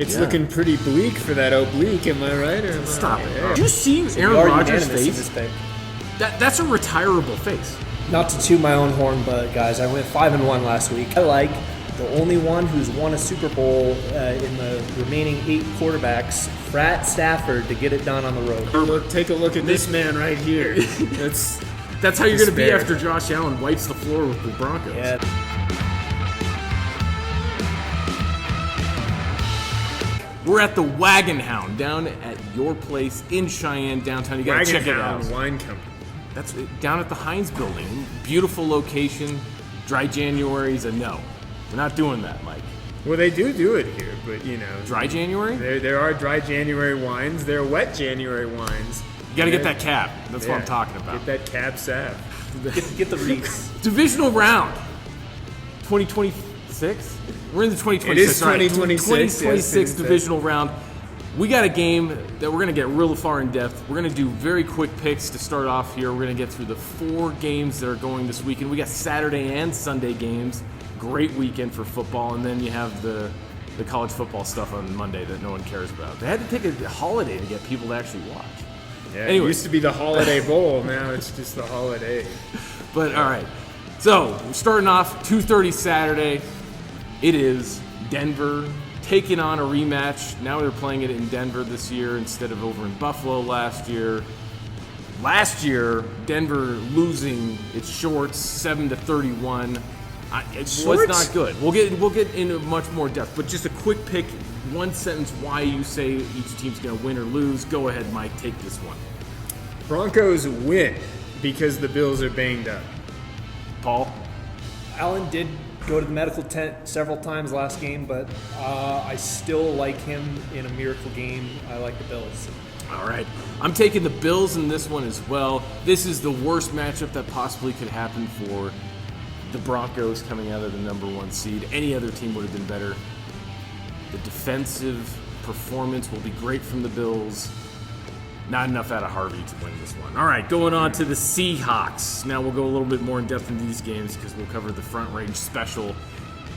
It's looking pretty bleak for that oblique, am I right? Or Stop it. Yeah. Did you see Aaron Rodgers' face? That's a retirable face. Not to toot my own horn, but guys, I went 5-1 last week. I like the only one who's won a Super Bowl in the remaining 8 quarterbacks, Frat Stafford, to get it done on the road. Take a look at this man right here. That's how you're going to be after Josh Allen wipes the floor with the Broncos. Yeah. We're at the Wagon Hound down at your place in Cheyenne, downtown. You got to check it out. Wine Company. That's down at the Heinz Building. Beautiful location. Dry January is a no. We're not doing that, Mike. Well, they do it here, but you know. Dry January? There are dry January wines. There are wet January wines. You got to get that cab. That's what I'm talking about. Get that cab sap. Get the Reese. Divisional Round 2026? We're in the 2026. It is 2026. 2026 Divisional Round. We got a game that we're going to get real far in depth. We're going to do very quick picks to start off here. We're going to get through the 4 games that are going this weekend. We got Saturday and Sunday games. Great weekend for football. And then you have the college football stuff on Monday that no one cares about. They had to take a holiday to get people to actually watch. Yeah, anyway. It used to be the Holiday Bowl. Now it's just the Holiday. But, all right. So, we're starting off 2:30 Saturday. It is Denver taking on a rematch. Now they're playing it in Denver this year instead of over in Buffalo last year. Last year, Denver losing its shorts 7-31. It was not good. We'll get into much more depth, but just a quick pick, one sentence why you say each team's going to win or lose. Go ahead, Mike, take this one. Broncos win because the Bills are banged up. Paul? Allen did go to the medical tent several times last game, but I still like him in a miracle game. I like the Bills. All right. I'm taking the Bills in this one as well. This is the worst matchup that possibly could happen for the Broncos coming out of the number 1 seed. Any other team would have been better. The defensive performance will be great from the Bills. Not enough out of Harvey to win this one. All right, going on to the Seahawks. Now we'll go a little bit more in depth in these games because we'll cover the front range special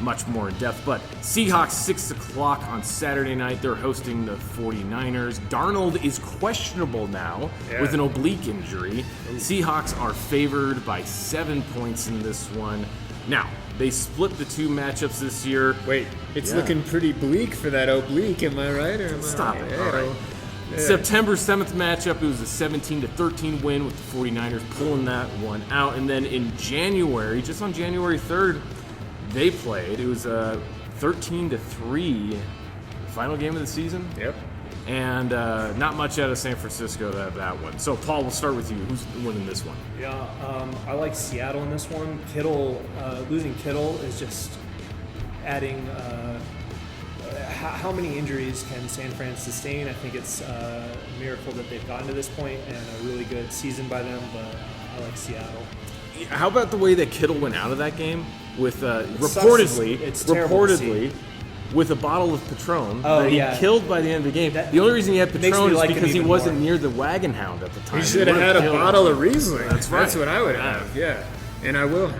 much more in depth. But Seahawks, 6 o'clock on Saturday night. They're hosting the 49ers. Darnold is questionable now with an oblique injury. Seahawks are favored by 7 points in this one. Now, they split the 2 matchups this year. Wait, it's looking pretty bleak for that oblique, am I right? Or am Stop I it. right? All right. Yeah. September 7th matchup, it was a 17-13 win with the 49ers pulling that one out. And then in January, just on January 3rd, they played. It was a 13-3 final game of the season. Yep. And not much out of San Francisco that one. So, Paul, we'll start with you. Who's winning this one? Yeah, I like Seattle in this one. Losing Kittle is just adding. How many injuries can San Fran sustain? I think it's a miracle that they've gotten to this point and a really good season by them, but I like Seattle. How about the way that Kittle went out of that game with reportedly with a bottle of Patron Oh, that he yeah. killed by the end of the game. The only reason he had Patron is like him because he even wasn't more. near the Wagon Hound at the time. You should have had a bottle of Riesling. That's right. That's what I would have, yeah. And I will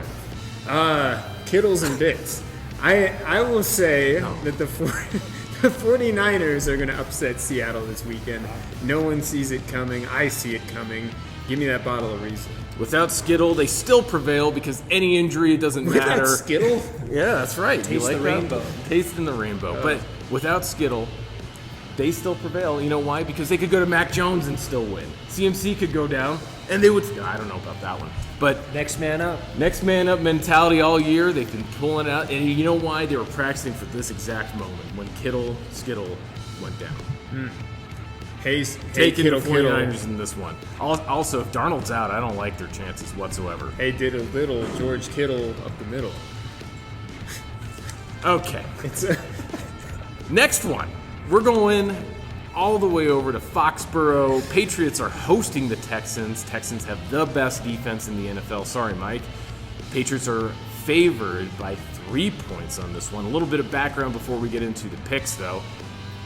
have. Kittles and bits. I will say that the 49ers are going to upset Seattle this weekend. No one sees it coming. I see it coming. Give me that bottle of Riesling. Without Skittle, they still prevail because any injury doesn't matter. Without Skittle? Yeah, that's right. Taste the rainbow. Taste in the rainbow. But without Skittle, they still prevail. You know why? Because they could go to Mac Jones and still win. CMC could go down, and they would. I don't know about that one. But Next man up mentality all year. They've been pulling it out. And you know why? They were practicing for this exact moment when Skittle went down. Taking the 49ers in this one. Also, if Darnold's out, I don't like their chances whatsoever. Hey, did a little George Kittle up the middle. Okay. Next one. We're going all the way over to Foxborough. Patriots are hosting the Texans. Texans have the best defense in the NFL. Sorry, Mike. Patriots are favored by 3 points on this one. A little bit of background before we get into the picks, though.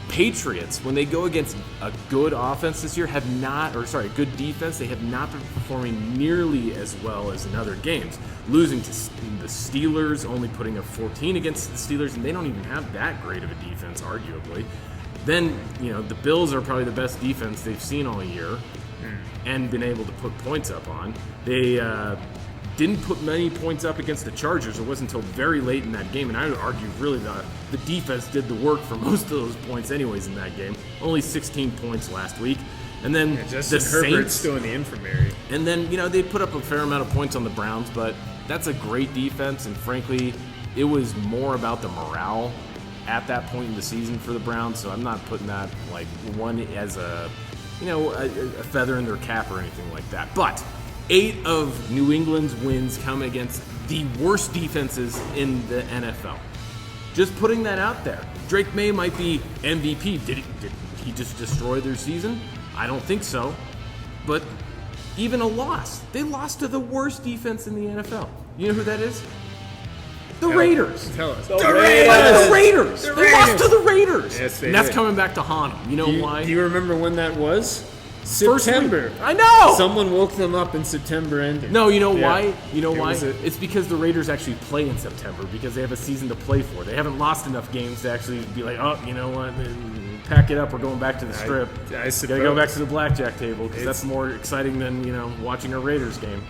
Patriots, when they go against a good offense this year, good defense, they have not been performing nearly as well as in other games. Losing to the Steelers, only putting up 14 against the Steelers, and they don't even have that great of a defense, arguably. Then, the Bills are probably the best defense they've seen all year and been able to put points up on. They didn't put many points up against the Chargers. It wasn't until very late in that game, and I would argue really the defense did the work for most of those points anyways in that game. Only 16 points last week. And then Justin the Herbert's Saints, still in the infirmary. And then, they put up a fair amount of points on the Browns, but that's a great defense, and frankly, it was more about the morale at that point in the season for the Browns, so I'm not putting that like one as a feather in their cap or anything like that. But 8 of New England's wins come against the worst defenses in the NFL. Just putting that out there. Drake May might be MVP. Did he just destroy their season? I don't think so. But even a loss. They lost to the worst defense in the NFL. You know who that is? The Raiders. Tell us. The Raiders. The They Raiders. lost to the Raiders. Yes, they and that's did. coming back to haunt them. You know why? Do you remember when that was? First September. week. I know. Someone woke them up in September ending. No, you know Yeah. why? You know It why? was It's because the Raiders actually play in September because they have a season to play for. They haven't lost enough games to actually be like, oh, you know what? Pack it up. We're going back to the strip. I suppose. Gotta go back to the blackjack table because It's- that's more exciting than watching a Raiders game.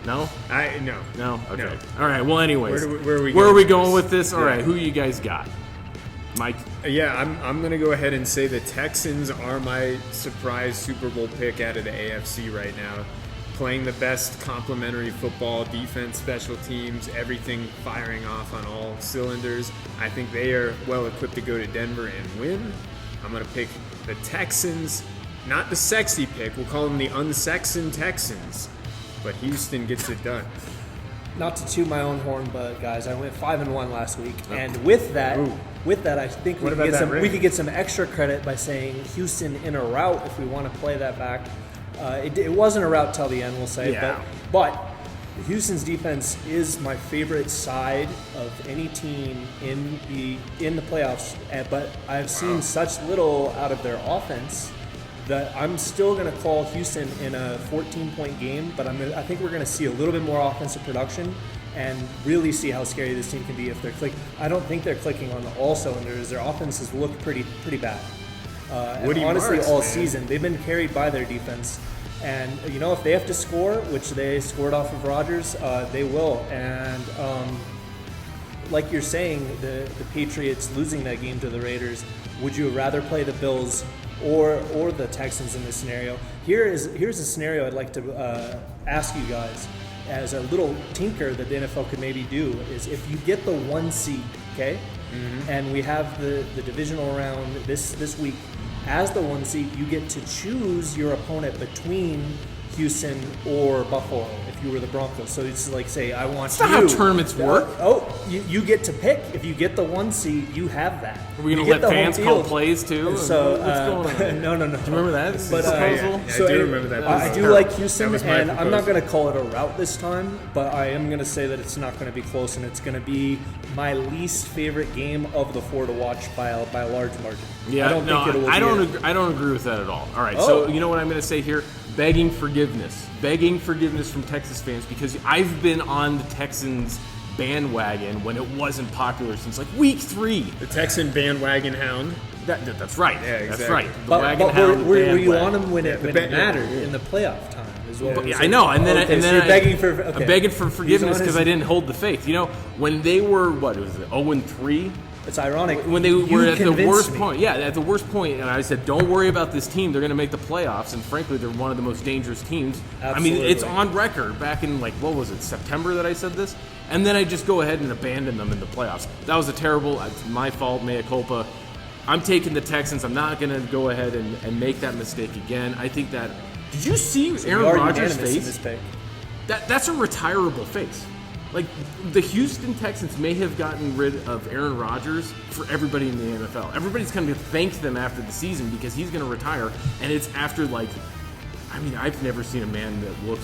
No? No. No? Okay. No. All right. Well, anyways, Where are we going going with this? All Yeah. right. Who you guys got? Mike? Yeah, I'm going to go ahead and say the Texans are my surprise Super Bowl pick out of the AFC right now. Playing the best complementary football, defense, special teams, everything firing off on all cylinders. I think they are well equipped to go to Denver and win. I'm going to pick the Texans, not the sexy pick. We'll call them the unsexing Texans. But Houston gets it done. Not to toot my own horn, but guys, I went 5-1 last week, and with that, I think What about that ring? we could get some extra credit by saying Houston in a rout if we want to play that back. It wasn't a rout till the end, we'll say, Yeah. but Houston's defense is my favorite side of any team in the playoffs. But I've seen such little out of their offense that I'm still going to call Houston in a 14-point game, but I think we're going to see a little bit more offensive production and really see how scary this team can be if they're clicking. I don't think they're clicking on all cylinders. Their offenses look pretty bad. Woody And honestly, Marks, all man. season they've been carried by their defense. And if they have to score, which they scored off of Rodgers, they will. And like you're saying, the Patriots losing that game to the Raiders. Would you rather play the Bills or the Texans in this scenario? Here's a scenario I'd like to ask you guys as a little tinker that the NFL could maybe do is if you get the 1 seed, okay, and we have the divisional round this week. As the 1 seed, you get to choose your opponent between Houston or Buffalo if you were the Broncos. So it's like, say, I want That's not how tournaments work. You get to pick. If you get the 1 seed, you have that. Are we going You to get let the home fans call field. plays too? So What's going on? no. Do you remember that? But, proposal? I do remember that. I do proposal. like Houston, That was my and I'm not proposal. going to call it a rout this time, but I am going to say that it's not going to be close, and it's going to be my least favorite game of the 4 to watch by a large margin. Yeah, I don't think it will I be don't. a- Agree, I don't agree with that at all. All right, Oh. so you know what I'm going to say here? Begging forgiveness from Texas fans because I've been on the Texans bandwagon when it wasn't popular since like week 3. The Texan bandwagon hound. That's right. Yeah, That's exactly. right. The But wagon were hound you bandwagon. on them when it bet- mattered in the playoff time as well? Yeah, I know, and then Okay, and so then you're I- begging for okay. I'm begging for forgiveness He's on because his- I didn't hold the faith. When they were 0-3. It's ironic When they You were at the convinced worst me. point, at the worst point, and I said, "Don't worry about this team; they're going to make the playoffs." And frankly, they're one of the most dangerous teams. I mean, it's Absolutely. on record back in what was it, September that I said this, and then I just go ahead and abandon them in the playoffs. That was it's my fault, mea culpa. I'm taking the Texans. I'm not going to go ahead and make that mistake again. I think that. Did you see You Aaron are Rodgers' unanimous in face? this pick. That's a retirable face. Like, the Houston Texans may have gotten rid of Aaron Rodgers for everybody in the NFL. Everybody's going to thank them after the season because he's going to retire, and it's after, I've never seen a man that looked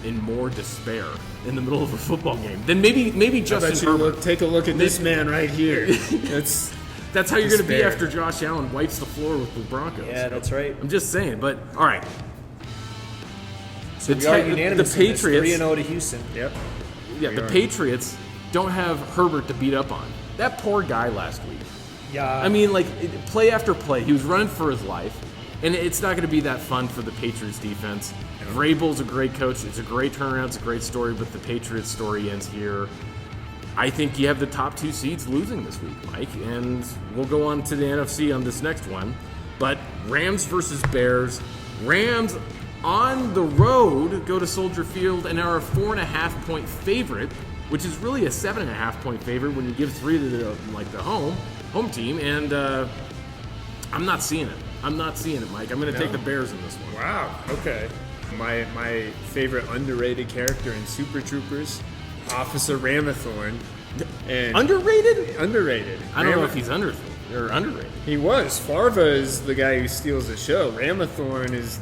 in more despair in the middle of a football game than maybe I Justin bet you Herbert. take a look at this man right here. That's That's how you're going to be despair. after Josh Allen wipes the floor with the Broncos. Yeah, that's right. I'm just saying. But all right, So we are unanimous. the Patriots. 3-0 to Houston. Yep. Yeah, the Patriots don't have Herbert to beat up on. That poor guy last week. Yeah. I mean, like, play after play, he was running for his life, and it's not going to be that fun for the Patriots defense. Vrabel's a great coach. It's a great turnaround. It's a great story, but the Patriots story ends here. I think you have the top 2 seeds losing this week, Mike, and we'll go on to the NFC on this next one. But Rams versus Bears. Rams on the road go to Soldier Field and are a 4.5-point favorite, which is really a 7.5-point favorite when you give 3 to the home team. And I'm not seeing it. I'm not seeing it, Mike. I'm going to take the Bears in this one. Wow. Okay. My favorite underrated character in Super Troopers, Officer Ramathorn. And Underrated? Underrated. I don't know if he's underrated. He was. Farva is the guy who steals the show. Ramathorn is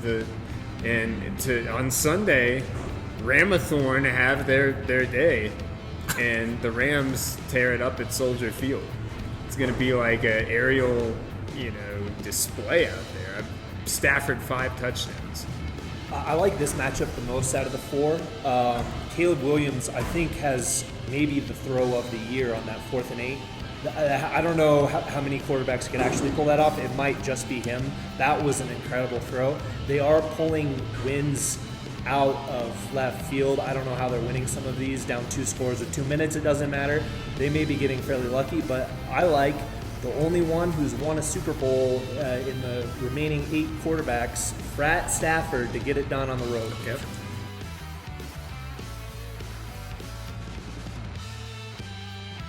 on Sunday, Ramathorn have their day, and the Rams tear it up at Soldier Field. It's going to be like an aerial, display out there. Stafford 5 touchdowns. I like this matchup the most out of the 4. Caleb Williams, I think, has maybe the throw of the year on that 4th and 8. I don't know how many quarterbacks can actually pull that off. It might just be him. That was an incredible throw. They are pulling wins out of left field. I don't know how they're winning some of these. Down 2 scores with 2 minutes, it doesn't matter. They may be getting fairly lucky, but I like the only one who's won a Super Bowl in the remaining 8 quarterbacks, Stafford, to get it done on the road. Yep.